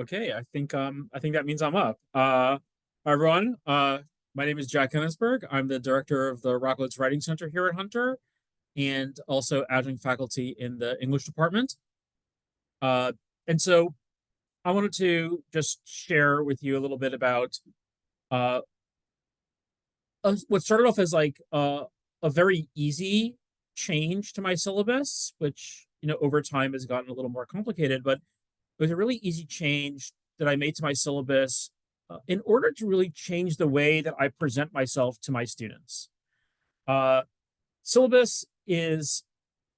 Okay, I think that means I'm up. Hi everyone. My name is Jack Hennesberg. I'm the director of the Rockledge Writing Center here at Hunter, and also adjunct faculty in the English department. Uh, and so I wanted to just share with you a little bit about uh, what started off as like a very easy change to my syllabus, which over time has gotten a little more complicated, but it was a really easy change that I made to my syllabus in order to really change the way that I present myself to my students. Uh, Syllabus is,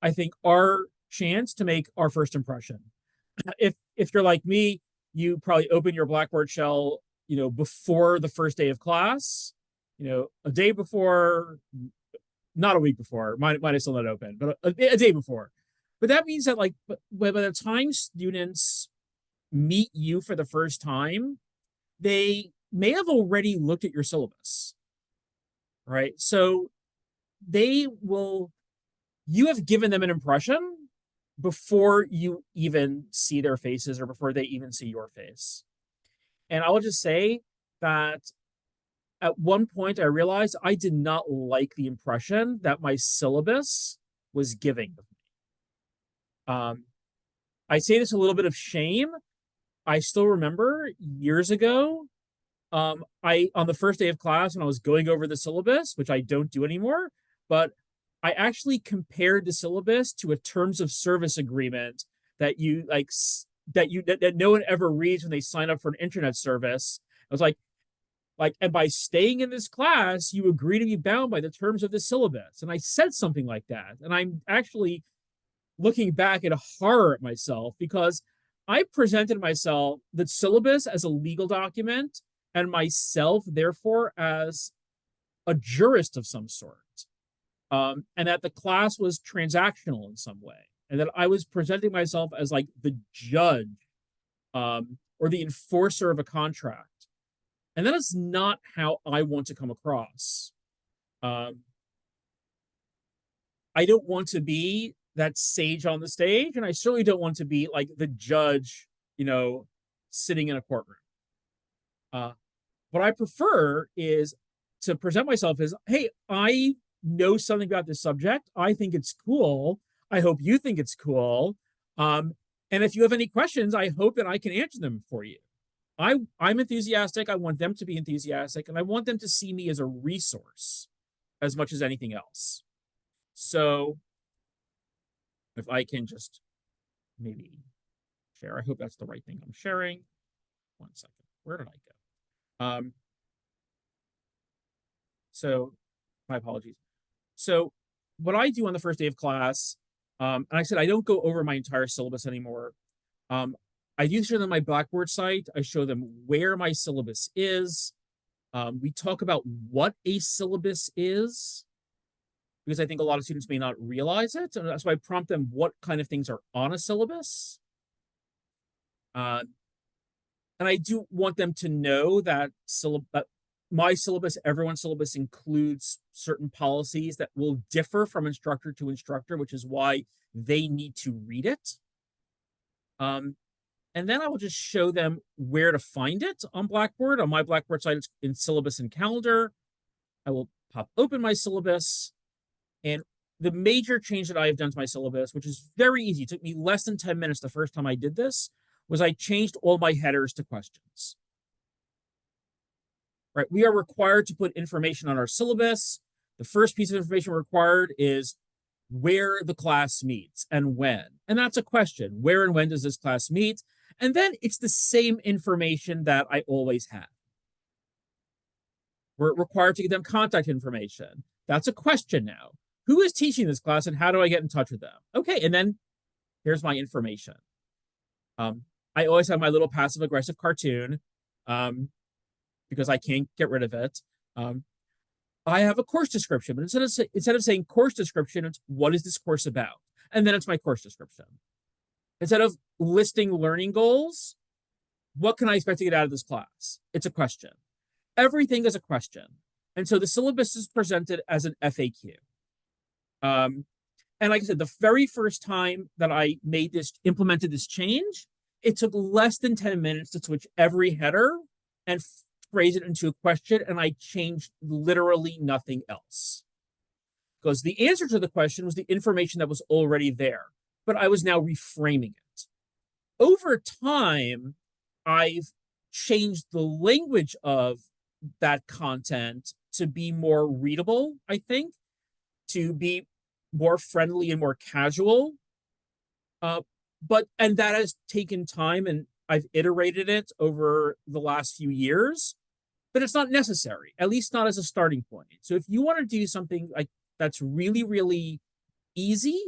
I think, our chance to make our first impression. If you're like me, you probably open your Blackboard shell, before the first day of class, a day before, not a week before, mine is still not open, but a day before. But that means that like by the time students meet you for the first time, they may have already looked at your syllabus, right? So they will, you have given them an impression before you even see their faces or before they even see your face. And I will just say that at one point I realized I did not like the impression that my syllabus was giving me. I say this a little bit of shame. I still remember years ago, I on the first day of class when I was going over the syllabus, which I don't do anymore, but I actually compared the syllabus to a terms of service agreement that you like that no one ever reads when they sign up for an internet service. I was like, and by staying in this class, you agree to be bound by the terms of the syllabus. And I said something like that. And I'm actually looking back in horror at myself because I presented myself, the syllabus, as a legal document and myself, therefore, as a jurist of some sort. And that the class was transactional in some way. And that I was presenting myself as like the judge or the enforcer of a contract. And that is not how I want to come across. I don't want to be that sage on the stage, and I certainly don't want to be like the judge, sitting in a courtroom. What I prefer is to present myself as, hey, I know something about this subject. I think it's cool. I hope you think it's cool. And if you have any questions, I hope that I can answer them for you. I'm enthusiastic. I want them to be enthusiastic, and I want them to see me as a resource as much as anything else. So if I can just maybe share, I hope that's the right thing I'm sharing. 1 second. Where did I go? So my apologies. So what I do on the first day of class, and I said I don't go over my entire syllabus anymore. I do show them my Blackboard site. I show them where my syllabus is. We talk about what a syllabus is, because I think a lot of students may not realize it. And that's why I prompt them what kind of things are on a syllabus. And I do want them to know that my syllabus, everyone's syllabus, includes certain policies that will differ from instructor to instructor, which is why they need to read it. And then I will just show them where to find it on Blackboard. On my Blackboard site, it's in syllabus and calendar. I will pop open my syllabus. And the major change that I have done to my syllabus, which is very easy, it took me less than 10 minutes the first time I did this, was I changed all my headers to questions. Right? We are required to put information on our syllabus. The first piece of information required is where the class meets and when. And that's a question. Where and when does this class meet? And then it's the same information that I always have. We're required to give them contact information. That's a question now. Who is teaching this class and how do I get in touch with them? Okay, and then here's my information. I always have my little passive aggressive cartoon because I can't get rid of it. I have a course description, but instead of saying course description, it's what is this course about? And then it's my course description. Instead of listing learning goals, what can I expect to get out of this class? It's a question. Everything is a question. And so the syllabus is presented as an FAQ. And like I said, the very first time that I implemented this change, it took less than 10 minutes to switch every header and phrase it into a question, and I changed literally nothing else. Because the answer to the question was the information that was already there, but I was now reframing it. Over time, I've changed the language of that content to be more readable, I think, to be more friendly and more casual. And that has taken time, and I've iterated it over the last few years, but it's not necessary, at least not as a starting point. So if you want to do something like that's really, really easy,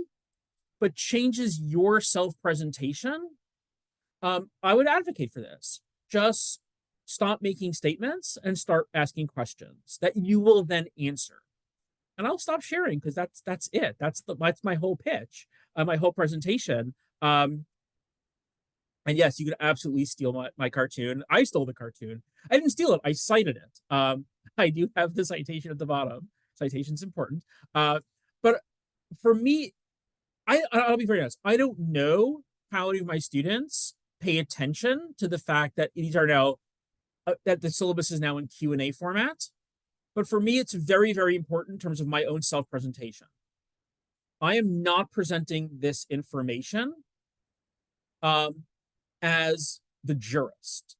but changes your self-presentation, I would advocate for this. Just stop making statements and start asking questions that you will then answer. And I'll stop sharing because that's it. That's my whole pitch, my whole presentation. And yes, you could absolutely steal my cartoon. I stole the cartoon. I didn't steal it. I cited it. I do have the citation at the bottom. Citation's important. But for me, I'll be very honest. I don't know how many of my students pay attention to the fact that these are now that the syllabus is now in Q&A format. But for me, it's very, very important in terms of my own self-presentation. I am not presenting this information as the jurist.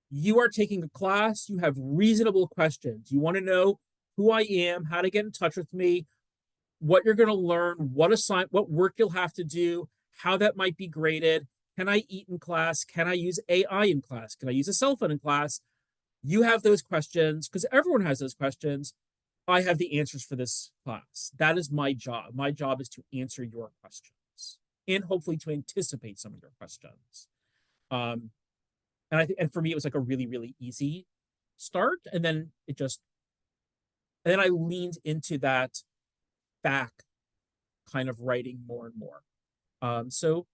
You are taking a class, you have reasonable questions. You want to know who I am, how to get in touch with me, what you're going to learn, what work you'll have to do, how that might be graded. Can I eat in class? Can I use AI in class? Can I use a cell phone in class? You have those questions because everyone has those questions. I have the answers for this class. That is my job. My job is to answer your questions and hopefully to anticipate some of your questions. And for me, it was like a really, really easy start. And then I leaned into that back kind of writing more and more. So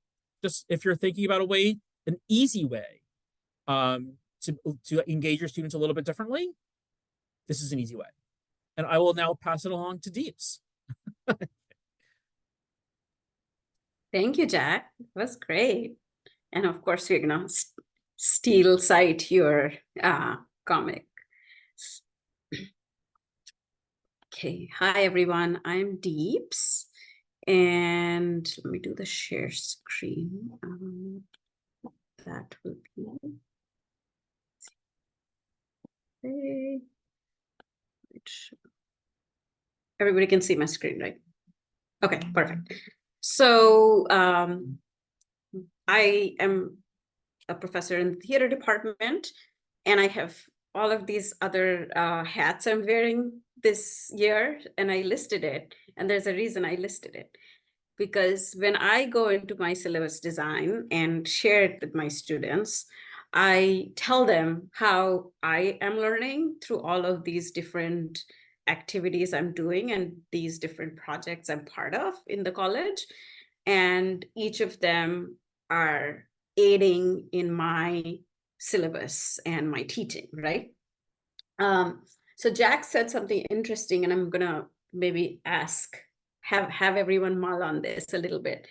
just if you're thinking about an easy way to engage your students a little bit differently, this is an easy way. And I will now pass it along to Deeps. Thank you, Jack. That was great. And of course, we're going to cite your comic. Okay. Hi, everyone. I'm Deeps. And let me do the share screen. That will be... Okay. Everybody can see my screen, right? Okay, perfect. So I am a professor in the theater department, and I have all of these other hats I'm wearing this year, and I listed it. And there's a reason I listed it. Because when I go into my syllabus design and share it with my students, I tell them how I am learning through all of these different activities I'm doing and these different projects I'm part of in the college. And each of them are aiding in my syllabus and my teaching, right? So Jack said something interesting, and I'm gonna maybe have everyone mull on this a little bit.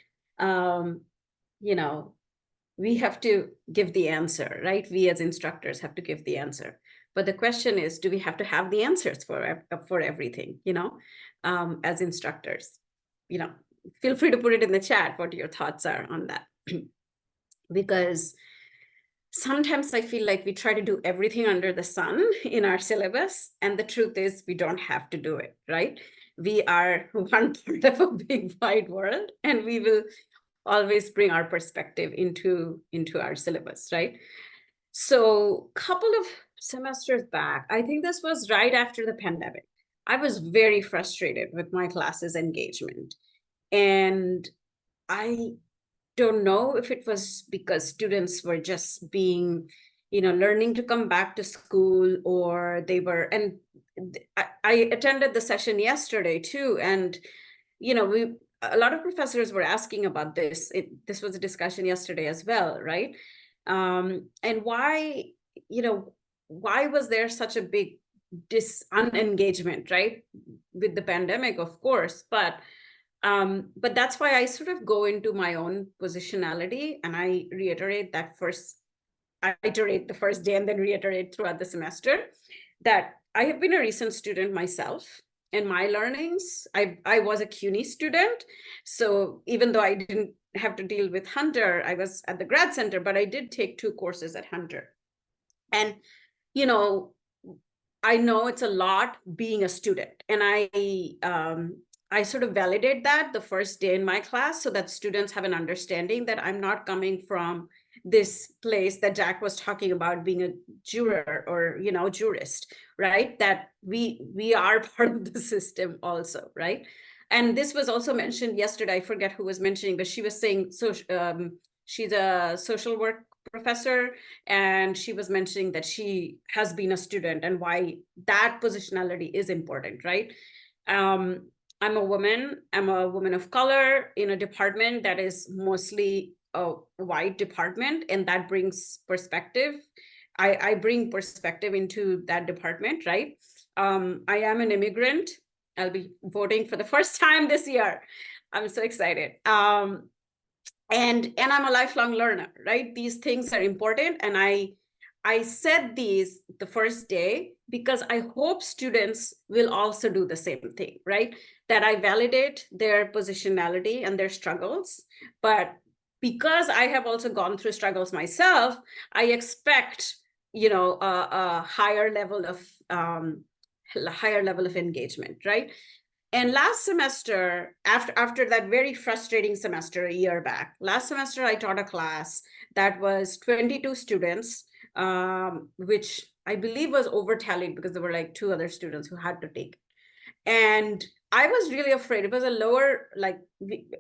We have to give the answer, right? We as instructors have to give the answer. But the question is, do we have to have the answers for everything, as instructors? Feel free to put it in the chat what your thoughts are on that. Because sometimes I feel like we try to do everything under the sun in our syllabus, and the truth is we don't have to do it, right? We are one part of a big wide world, and we will always bring our perspective into our syllabus, right? So a couple of semesters back, I think this was right after the pandemic, I was very frustrated with my class's engagement. And I don't know if it was because students were just being, learning to come back to school, or they were, and I attended the session yesterday too. And, a lot of professors were asking about this. This was a discussion yesterday as well, right? And why was there such a big unengagement, right? With the pandemic, of course, but But that's why I sort of go into my own positionality, and I reiterate that first. I iterate the first day and then reiterate throughout the semester that I have been a recent student myself. In my learnings, I was a CUNY student. So even though I didn't have to deal with Hunter, I was at the grad center, but I did take 2 courses at Hunter. And, you know, I know it's a lot being a student, and I sort of validate that the first day in my class so that students have an understanding that I'm not coming from this place that Jack was talking about, being a juror or, you know, jurist, right? That we are part of the system also, right? And this was also mentioned yesterday. I forget who was mentioning, but she was saying, so she's a social work professor, and she was mentioning that she has been a student and why that positionality is important, right? I'm a woman of color in a department that is mostly a white department, and that brings perspective. I bring perspective into that department, right? I am an immigrant. I'll be voting for the first time this year. I'm so excited. And I'm a lifelong learner, right? These things are important, and I said these the first day because I hope students will also do the same thing, right? That I validate their positionality and their struggles, but because I have also gone through struggles myself, I expect, you know, a higher level of engagement, right? And last semester, after that very frustrating semester a year back, last semester I taught a class that was 22 students, which I believe was over tallied because there were like 2 other students who had to take it. And I was really afraid. It was a lower, like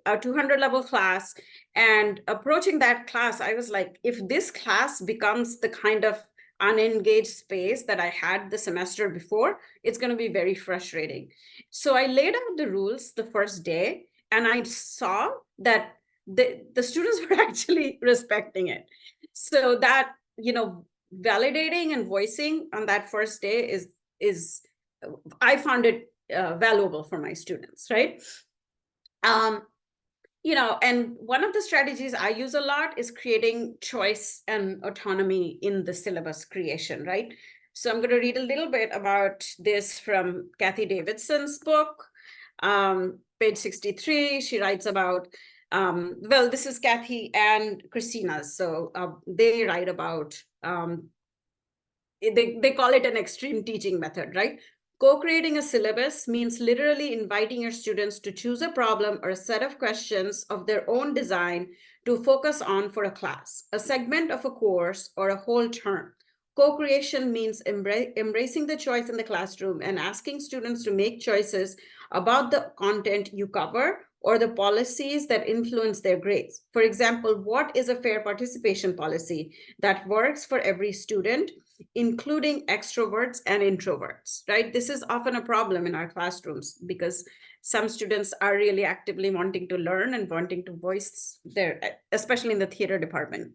a 200 level class. And approaching that class, I was like, if this class becomes the kind of unengaged space that I had the semester before, it's going to be very frustrating. So I laid out the rules the first day, and I saw that the students were actually respecting it. So that, you know, validating and voicing on that first day is I found it valuable for my students, right? You know, and one of the strategies I use a lot is creating choice and autonomy in the syllabus creation, right? So I'm going to read a little bit about this from Kathy Davidson's book, page 63. She writes about, well, this is Kathy and Christina's. So they write about, they call it an extreme teaching method, right? Co-creating a syllabus means literally inviting your students to choose a problem or a set of questions of their own design to focus on for a class, a segment of a course, or a whole term. Co-creation means embracing the choice in the classroom and asking students to make choices about the content you cover or the policies that influence their grades. For example, what is a fair participation policy that works for every student, including extroverts and introverts, right? This is often a problem in our classrooms because some students are really actively wanting to learn and wanting to voice their, especially in the theater department,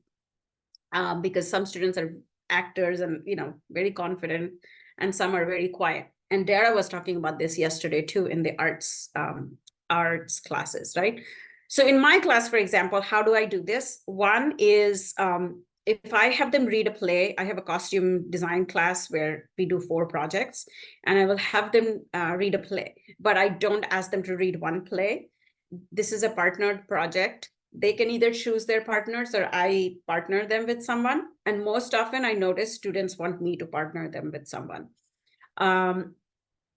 because some students are actors and, you know, very confident, and some are very quiet. And Dara was talking about this yesterday too in the arts classes, right? So in my class, for example, how do I do this? One is, if I have them read a play, I have a costume design class where we do 4 projects, and I will have them read a play, but I don't ask them to read one play. This is a partnered project. They can either choose their partners or I partner them with someone. And most often I notice students want me to partner them with someone. And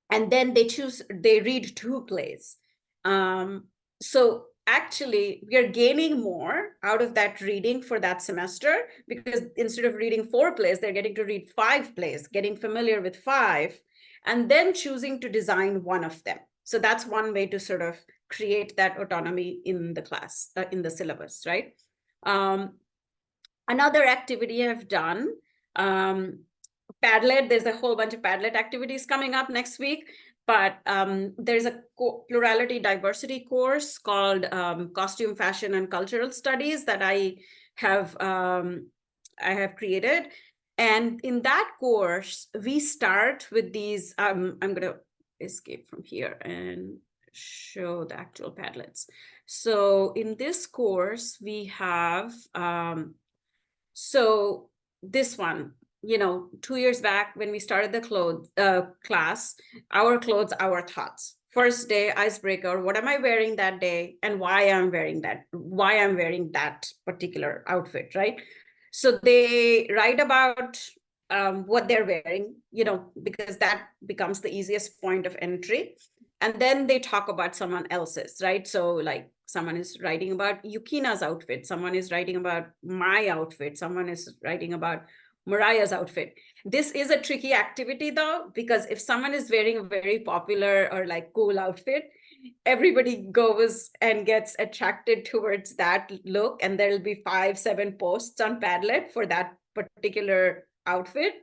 then they read 2 plays. So actually we are gaining more out of that reading for that semester, because instead of reading 4 plays, they're getting to read 5 plays, getting familiar with 5, and then choosing to design one of them. So that's one way to sort of create that autonomy in the class, in the syllabus, right? Another activity I've done, Padlet, there's a whole bunch of Padlet activities coming up next week, but there's a plurality diversity course called Costume, Fashion, and Cultural Studies that I have created. And in that course, we start with these, I'm going to escape from here and show the actual Padlets. So in this course, we have, so this one, 2 years back when we started the class, our clothes, our thoughts. First day icebreaker, what am I wearing that day and why I'm wearing that particular outfit, right? So they write about what they're wearing, because that becomes the easiest point of entry. And then they talk about someone else's, right? So like someone is writing about Yukina's outfit, someone is writing about my outfit, someone is writing about Mariah's outfit. This is a tricky activity though, because if someone is wearing a very popular or like cool outfit, everybody goes and gets attracted towards that look, and there'll be 5-7 posts on Padlet for that particular outfit.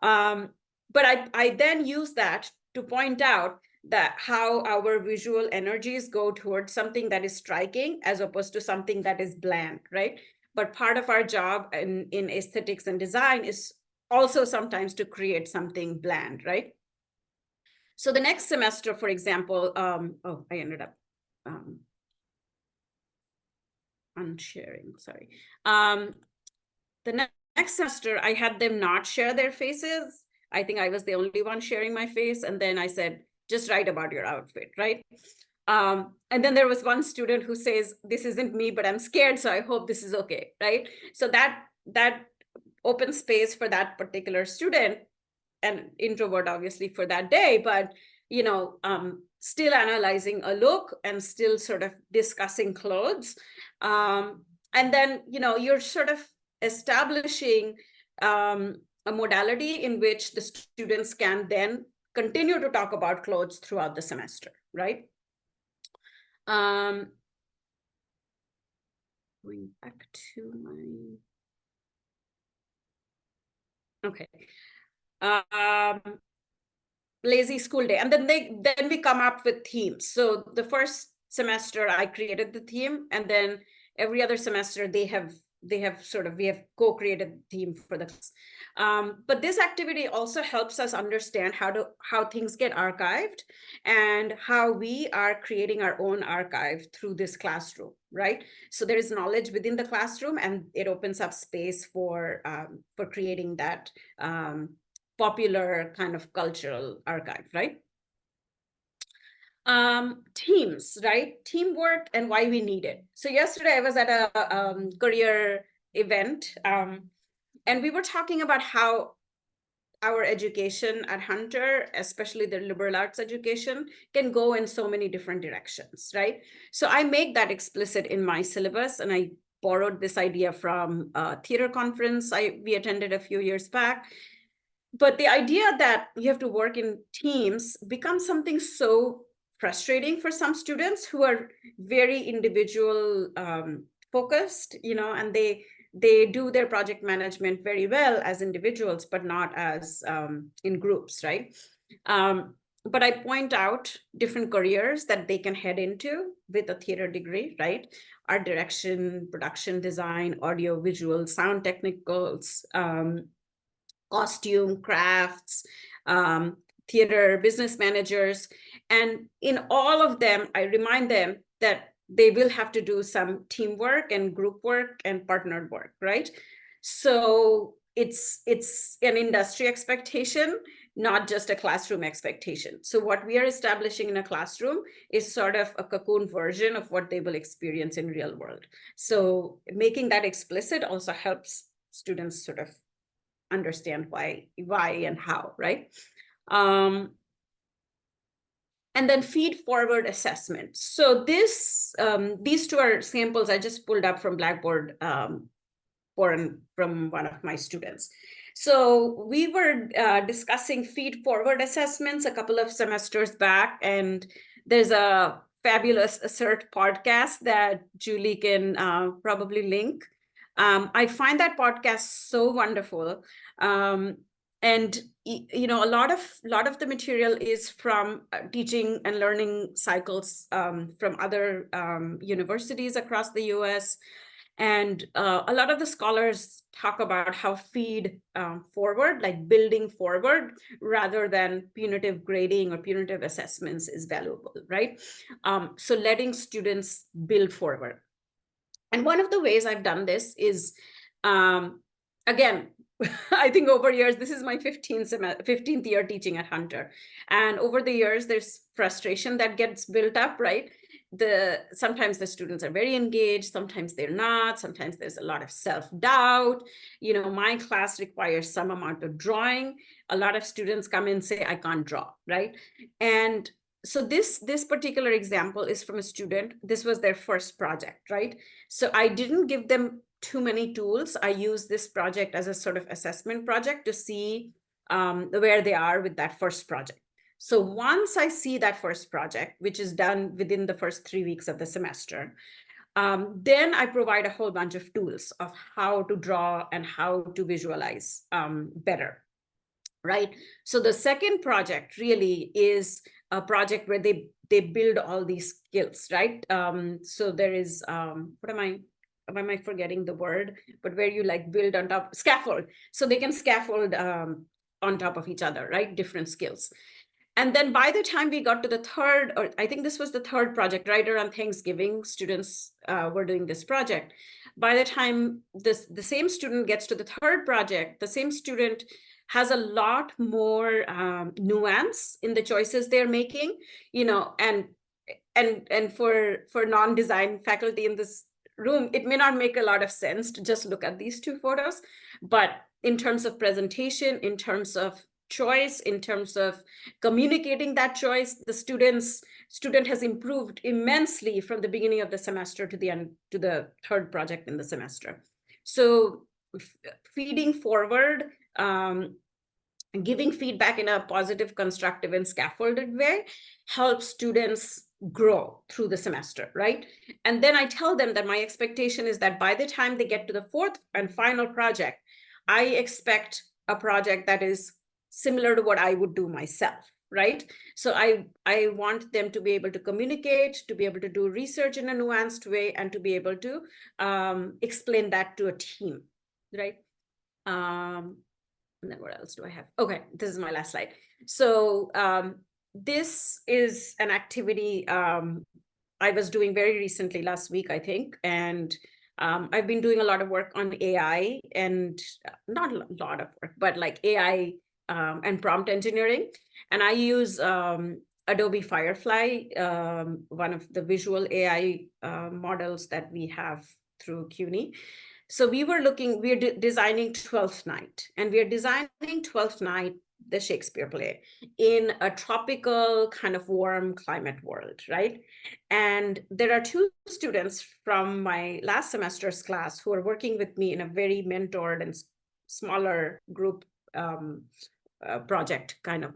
But I then use that to point out that how our visual energies go towards something that is striking as opposed to something that is bland, right? But part of our job in aesthetics and design is also sometimes to create something bland, right? So the next semester, for example, I ended up unsharing, sorry. The next semester, I had them not share their faces. I think I was the only one sharing my face. And then I said, just write about your outfit, right? And then there was one student who says, this isn't me, but I'm scared, so I hope this is okay, right? So that open space for that particular student, and introvert obviously for that day, but still analyzing a look and still sort of discussing clothes. And then, you're sort of establishing a modality in which the students can then continue to talk about clothes throughout the semester, right? Going back to my, okay. Lazy school day. And then we come up with themes. So the first semester I created the theme, and then every other semester we have co-created the theme for the class. But this activity also helps us understand how things get archived and how we are creating our own archive through this classroom, right? So there is knowledge within the classroom, and it opens up space for creating that popular kind of cultural archive, right? Teams, right? Teamwork and why we need it. So yesterday I was at a career event, and we were talking about how our education at Hunter, especially the liberal arts education, can go in so many different directions, right? So I make that explicit in my syllabus, and I borrowed this idea from a theater conference we attended a few years back. But the idea that you have to work in teams becomes something so frustrating for some students who are very individual focused, and they do their project management very well as individuals, but not as in groups, right? But I point out different careers that they can head into with a theater degree, right? Art direction, production design, audio, visual, sound technicals, costume, crafts, theater, business managers. And in all of them, I remind them that they will have to do some teamwork and group work and partnered work, right? So it's an industry expectation, not just a classroom expectation. So what we are establishing in a classroom is sort of a cocoon version of what they will experience in real world. So making that explicit also helps students sort of understand why and how, right? And then feed forward assessment. So these two are samples I just pulled up from Blackboard from one of my students. So we were discussing feed forward assessments a couple of semesters back, and there's a fabulous Assert podcast that Julie can probably link. I find that podcast so wonderful. And a lot of the material is from teaching and learning cycles from other universities across the US. And a lot of the scholars talk about how feed forward, like building forward, rather than punitive grading or punitive assessments is valuable, right? So letting students build forward. And one of the ways I've done this is, again, I think over years, this is my 15th year teaching at Hunter. And over the years, there's frustration that gets built up, right? Sometimes the students are very engaged, sometimes they're not, sometimes there's a lot of self-doubt. You know, my class requires some amount of drawing. A lot of students come and say, I can't draw, right? And so this particular example is from a student. This was their first project, right? So I didn't give them too many tools. I used this project as a sort of assessment project to see where they are with that first project. So once I see that first project, which is done within the first 3 weeks of the semester, then I provide a whole bunch of tools of how to draw and how to visualize better, right? So the second project really is a project where they build all these skills, right? So there is, what am I forgetting the word, but where you like build on top, scaffold. So they can scaffold on top of each other, right? Different skills. And then by the time we got to the third, or I think this was the third project, right around Thanksgiving, students were doing this project. By the time the same student gets to the third project, the same student has a lot more nuance in the choices they're making, you know, and for non-design faculty in this room, it may not make a lot of sense to just look at these two photos, but in terms of presentation, in terms of choice, in terms of communicating that choice, the student has improved immensely from the beginning of the semester to the end, to the third project in the semester. So feeding forward, giving feedback in a positive, constructive, and scaffolded way helps students grow through the semester, right? And then I tell them that my expectation is that by the time they get to the fourth and final project, I expect a project that is similar to what I would do myself, right? So I want them to be able to communicate, to be able to do research in a nuanced way, and to be able to explain that to a team, right? And then what else do I have? Okay, this is my last slide. So this is an activity I was doing very recently, last week, I think. And I've been doing a lot of work on AI, and not a lot of work, but like AI and prompt engineering. And I use Adobe Firefly, one of the visual AI models that we have through CUNY. So we're designing 12th Night, and we are designing 12th Night, the Shakespeare play, in a tropical kind of warm climate world, right? And there are two students from my last semester's class who are working with me in a very mentored and smaller group project kind of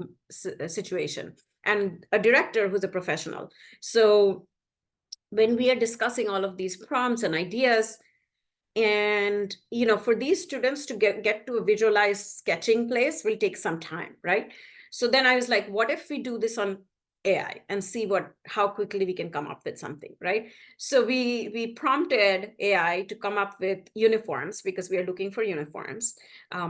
situation, and a director who's a professional. So when we are discussing all of these prompts and ideas, and you know, for these students to get to a visualized sketching place will take some time, right? So then I was like, what if we do this on AI and see how quickly we can come up with something, right? So we prompted AI to come up with uniforms, because we are looking for uniforms,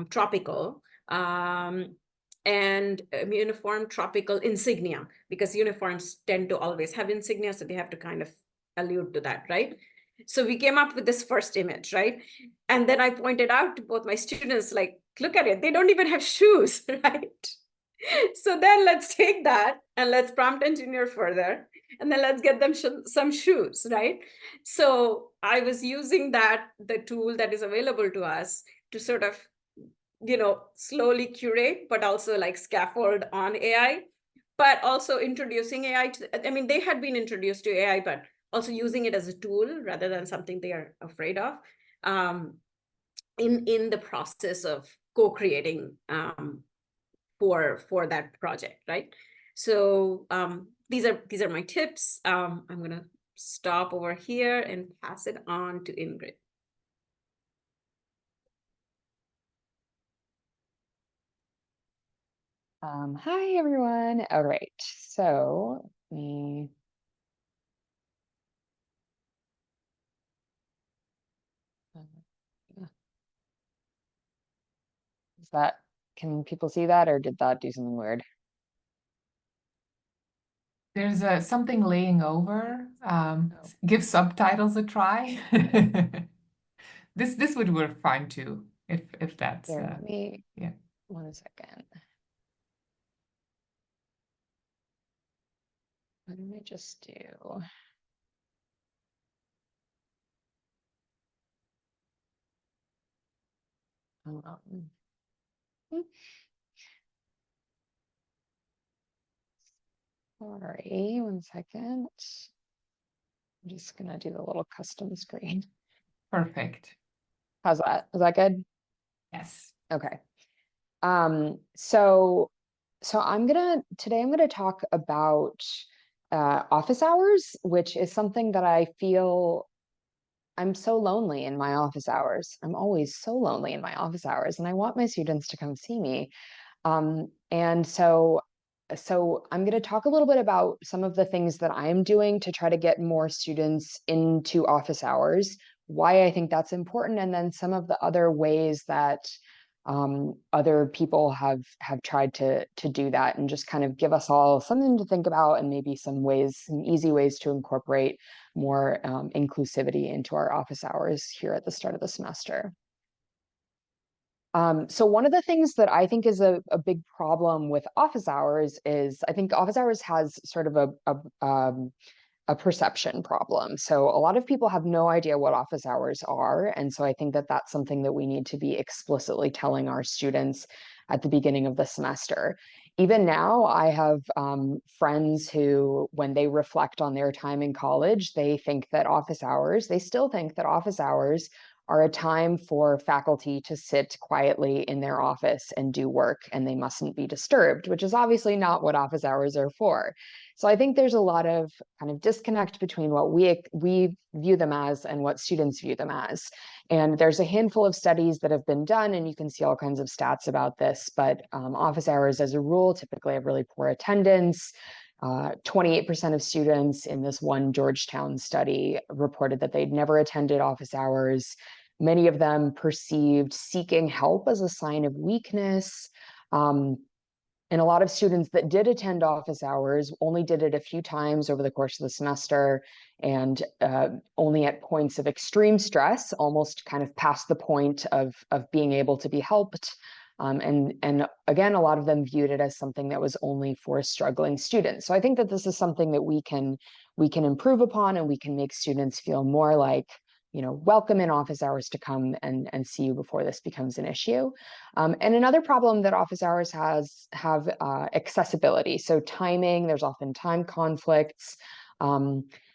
tropical, and uniform tropical insignia, because uniforms tend to always have insignia, so they have to kind of allude to that, right? So we came up with this first image, right? And then I pointed out to both my students, like, look at it, they don't even have shoes, right? So then let's take that and let's prompt engineer further, and then let's get them some shoes, right? So I was using the tool that is available to us to sort of, you know, slowly curate, but also like scaffold on AI, but also introducing AI to, I mean, they had been introduced to AI, but also using it as a tool rather than something they are afraid of, in the process of co-creating for that project, right? So these are my tips. I'm gonna stop over here and pass it on to Ingrid. Hi, everyone. All right, so let me... Is that, can people see that, or did that do something weird? There's something laying over. Give subtitles a try. This would work fine too, if that's Here, let me, yeah. 1 second. What did I just do? Sorry, 1 second. I'm just gonna do the little custom screen. Perfect. How's that? Is that good? Yes. Okay. So today I'm gonna talk about office hours, which is something that I feel I'm so lonely in my office hours. I'm always so lonely in my office hours, and I want my students to come see me. And so I'm going to talk a little bit about some of the things that I'm doing to try to get more students into office hours, why I think that's important, and then some of the other ways that other people have tried to do that, and just kind of give us all something to think about, and maybe some ways, some easy ways to incorporate more inclusivity into our office hours here at the start of the semester. So one of the things that I think is a big problem with office hours is I think office hours has sort of a perception problem. So a lot of people have no idea what office hours are. And so I think that that's something that we need to be explicitly telling our students at the beginning of the semester. Even now, I have friends who, when they reflect on their time in college, they still think that office hours are a time for faculty to sit quietly in their office and do work, and they mustn't be disturbed, which is obviously not what office hours are for. So I think there's a lot of kind of disconnect between what we view them as and what students view them as. And there's a handful of studies that have been done, and you can see all kinds of stats about this, but office hours as a rule typically have really poor attendance. 28% of students in this one Georgetown study reported that they'd never attended office hours. Many of them perceived seeking help as a sign of weakness. And a lot of students that did attend office hours only did it a few times over the course of the semester, and only at points of extreme stress, almost kind of past the point of being able to be helped. And again, a lot of them viewed it as something that was only for struggling students. So I think that this is something that we can improve upon, and we can make students feel more like, welcome in office hours to come and see you before this becomes an issue. And another problem that office hours have accessibility. So timing, there's often time conflicts.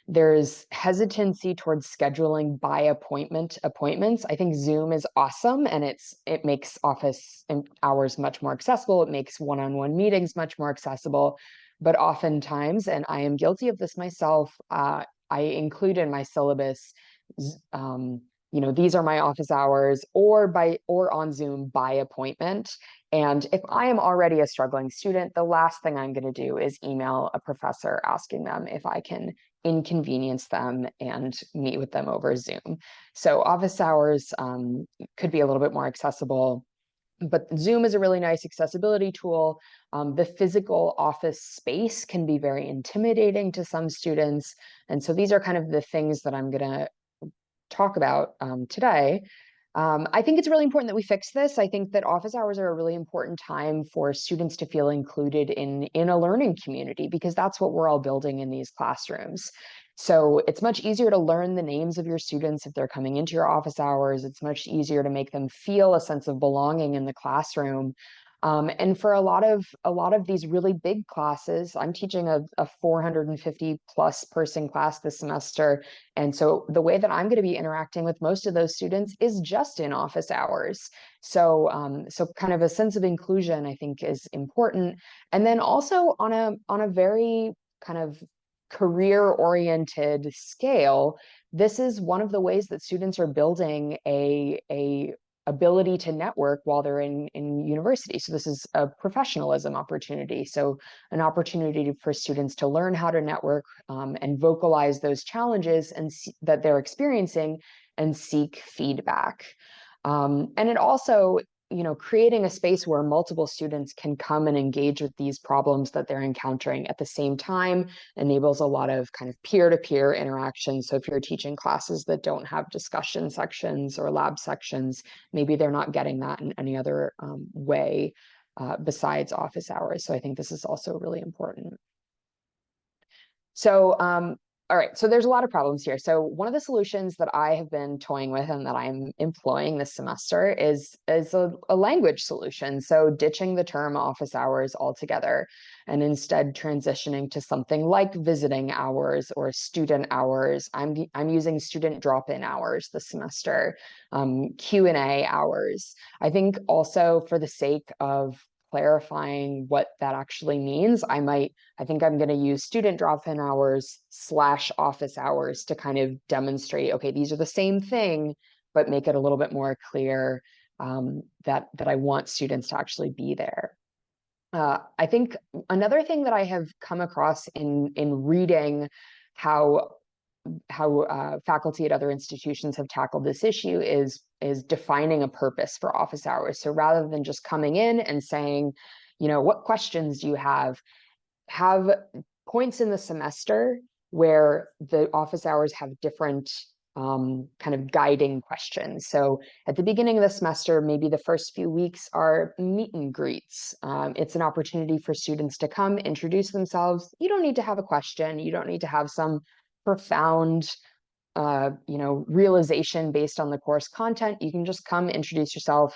There's hesitancy towards scheduling by appointments. I think Zoom is awesome, and it makes office hours much more accessible. It makes one-on-one meetings much more accessible. But oftentimes, and I am guilty of this myself, I include in my syllabus, these are my office hours, or on Zoom by appointment. And if I am already a struggling student, the last thing I'm going to do is email a professor asking them if I can inconvenience them and meet with them over Zoom. So office hours could be a little bit more accessible, but Zoom is a really nice accessibility tool. The physical office space can be very intimidating to some students. And so these are kind of the things that I'm going to talk about today. I think it's really important that we fix this. I think that office hours are a really important time for students to feel included in a learning community, because that's what we're all building in these classrooms. So it's much easier to learn the names of your students if they're coming into your office hours. It's much easier to make them feel a sense of belonging in the classroom. And for a lot of these really big classes, I'm teaching a 450 plus person class this semester. And so the way that I'm going to be interacting with most of those students is just in office hours. So kind of a sense of inclusion, I think, is important. And then also on a very kind of career-oriented scale, this is one of the ways that students are building a ability to network while they're in university. So this is a professionalism opportunity. So an opportunity for students to learn how to network and vocalize those challenges that they're experiencing and seek feedback. And it also creating a space where multiple students can come and engage with these problems that they're encountering at the same time enables a lot of kind of peer-to-peer interaction. So if you're teaching classes that don't have discussion sections or lab sections, maybe they're not getting that in any other way besides office hours. So I think this is also really important. So, all right, so there's a lot of problems here. So one of the solutions that I have been toying with and that I'm employing this semester is a language solution. So ditching the term office hours altogether and instead transitioning to something like visiting hours or student hours. I'm using student drop-in hours this semester, Q&A hours. I think also for the sake of clarifying what that actually means, I think I'm going to use student drop-in hours / office hours to kind of demonstrate, okay, these are the same thing, but make it a little bit more clear that I want students to actually be there. I think another thing that I have come across in reading how faculty at other institutions have tackled this issue is defining a purpose for office hours. So rather than just coming in and saying, what questions do you have points in the semester where the office hours have different kind of guiding questions. So at the beginning of the semester, maybe the first few weeks are meet and greets. It's an opportunity for students to come, introduce themselves. You don't need to have a question. You don't need to have some profound realization based on the course content. You can just come, introduce yourself,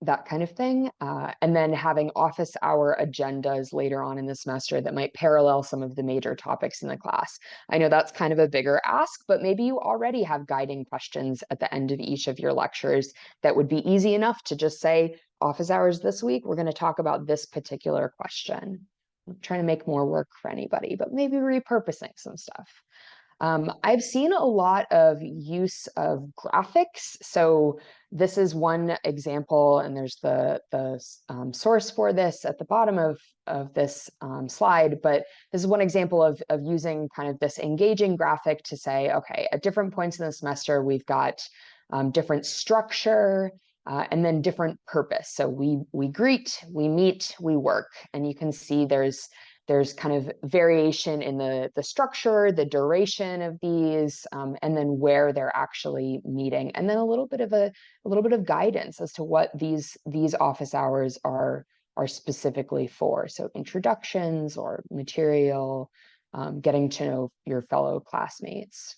that kind of thing. And then having office hour agendas later on in the semester that might parallel some of the major topics in the class. I know that's kind of a bigger ask, but maybe you already have guiding questions at the end of each of your lectures that would be easy enough to just say, office hours this week, we're going to talk about this particular question. I'm trying to make more work for anybody, but maybe repurposing some stuff. I've seen a lot of use of graphics. So this is one example, and there's the source for this at the bottom of this slide, but this is one example of using kind of this engaging graphic to say, okay, at different points in the semester, we've got different structure, and then different purpose. So we greet, we meet, we work, and you can see there's kind of variation in the structure, the duration of these, and then where they're actually meeting, and then a little bit of guidance as to what these office hours are specifically for. So introductions or material, getting to know your fellow classmates.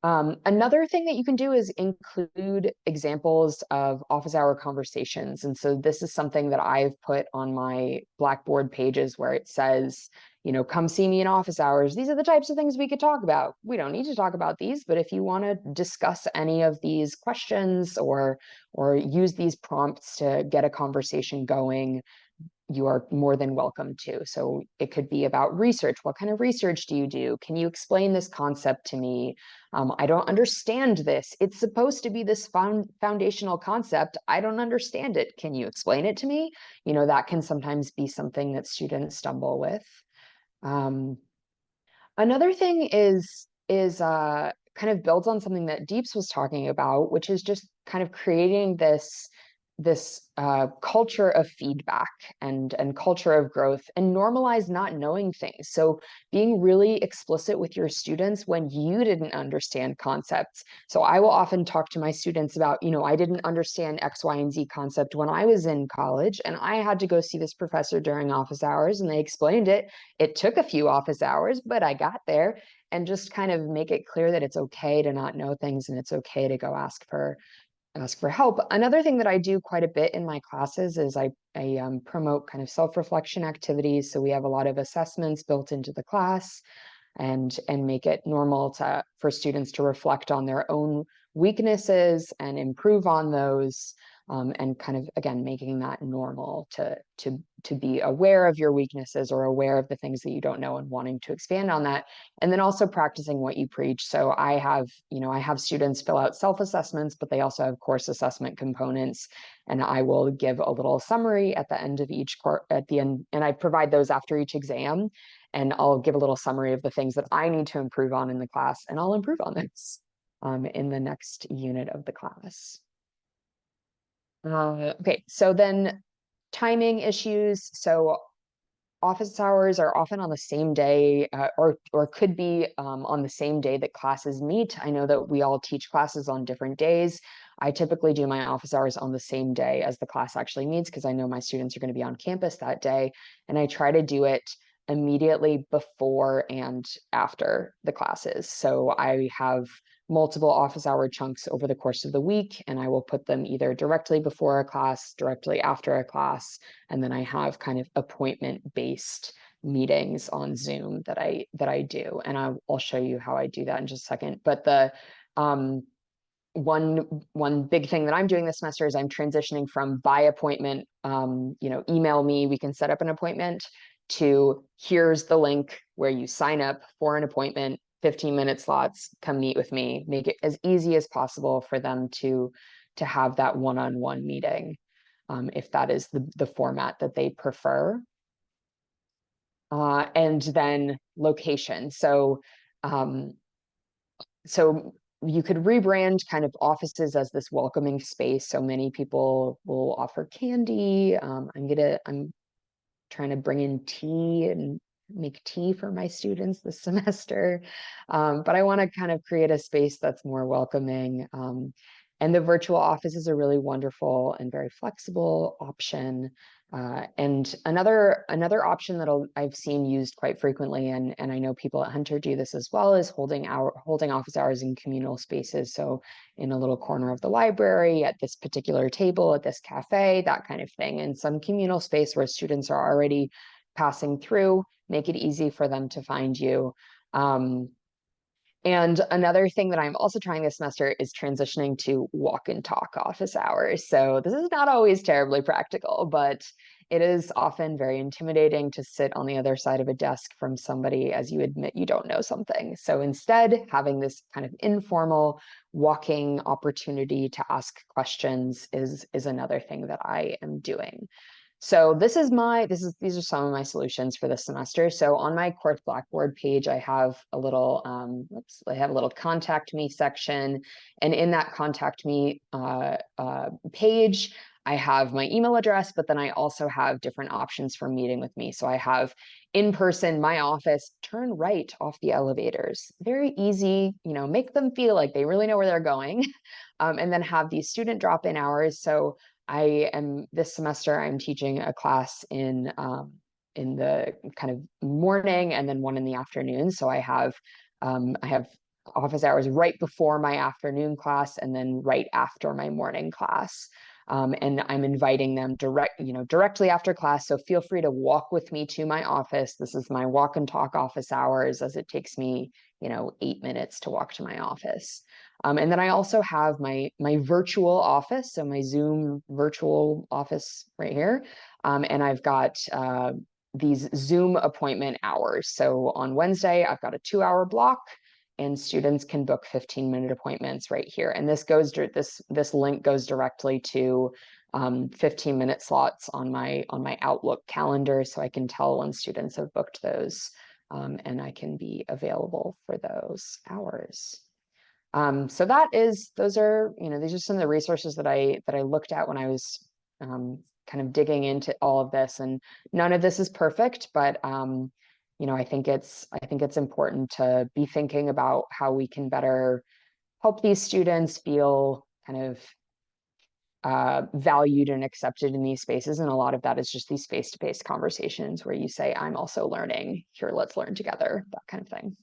Another thing that you can do is include examples of office hour conversations. And so this is something that I've put on my Blackboard pages where it says, come see me in office hours. These are the types of things we could talk about. We don't need to talk about these, but if you want to discuss any of these questions or use these prompts to get a conversation going, you are more than welcome to. So it could be about research. What kind of research do you do? Can you explain this concept to me? I don't understand this. It's supposed to be this foundational concept. I don't understand it. Can you explain it to me? That can sometimes be something that students stumble with. Another thing is kind of builds on something that Deeps was talking about, which is just kind of creating this culture of feedback and culture of growth, and normalize not knowing things. So being really explicit with your students when you didn't understand concepts. So I will often talk to my students about, I didn't understand X, Y, and Z concept when I was in college, and I had to go see this professor during office hours, and they explained it. It took a few office hours, but I got there. And just kind of make it clear that it's okay to not know things, and it's okay to go ask for help. Another thing that I do quite a bit in my classes is I promote kind of self-reflection activities. So we have a lot of assessments built into the class, and make it normal for students to reflect on their own weaknesses and improve on those, and kind of, again, making that normal to be aware of your weaknesses or aware of the things that you don't know and wanting to expand on that. And then also practicing what you preach. So I have students fill out self-assessments, but they also have course assessment components. And I will give a little summary at the end of each course, and I provide those after each exam. And I'll give a little summary of the things that I need to improve on in the class, and I'll improve on this. in the next unit of the class. Okay, so then timing issues. So office hours are often on the same day, or could be on the same day that classes meet. I know that we all teach classes on different days. I typically do my office hours on the same day as the class actually meets, because I know my students are going to be on campus that day, and I try to do it immediately before and after the classes. So I have multiple office hour chunks over the course of the week, and I will put them either directly before a class, directly after a class, and then I have kind of appointment-based meetings on Zoom that I do, and I'll show you how I do that in just a second. But the one big thing that I'm doing this semester is I'm transitioning from by appointment, email me, we can set up an appointment, to here's the link where you sign up for an appointment, 15-minute slots, come meet with me. Make it as easy as possible for them to have that one-on-one meeting, if that is the format that they prefer. And then location. So you could rebrand kind of offices as this welcoming space. So many people will offer candy. I'm trying to bring in tea and make tea for my students this semester. But I want to kind of create a space that's more welcoming. And the virtual office is a really wonderful and very flexible option. And another option that I've seen used quite frequently, and I know people at Hunter do this as well, is holding office hours in communal spaces. So in a little corner of the library, at this particular table, at this cafe, that kind of thing. And some communal space where students are already passing through, make it easy for them to find you. And another thing that I'm also trying this semester is transitioning to walk and talk office hours. So this is not always terribly practical, but it is often very intimidating to sit on the other side of a desk from somebody as you admit you don't know something. So instead, having this kind of informal walking opportunity to ask questions is another thing that I am doing. So these are some of my solutions for this semester. So on my course Blackboard page, I have a little, contact me section. And in that contact me page, I have my email address, but then I also have different options for meeting with me. So I have in person, my office, turn right off the elevators. Very easy, make them feel like they really know where they're going. And then have these student drop-in hours. So this semester, I'm teaching a class in the kind of morning and then one in the afternoon. So I have office hours right before my afternoon class and then right after my morning class. And I'm inviting them directly after class. So feel free to walk with me to my office. This is my walk and talk office hours, as it takes me, 8 minutes to walk to my office. And then I also have my virtual office, so my Zoom virtual office right here. And I've got these Zoom appointment hours. So on Wednesday, I've got a 2-hour block, and students can book 15-minute appointments right here. And this link goes directly to 15-minute slots on my Outlook calendar, so I can tell when students have booked those, and I can be available for those hours. So those are these are some of the resources that I looked at when I was kind of digging into all of this, and none of this is perfect, but I think it's important to be thinking about how we can better help these students feel kind of valued and accepted in these spaces. And a lot of that is just these face-to-face conversations where you say, I'm also learning here, let's learn together, that kind of thing.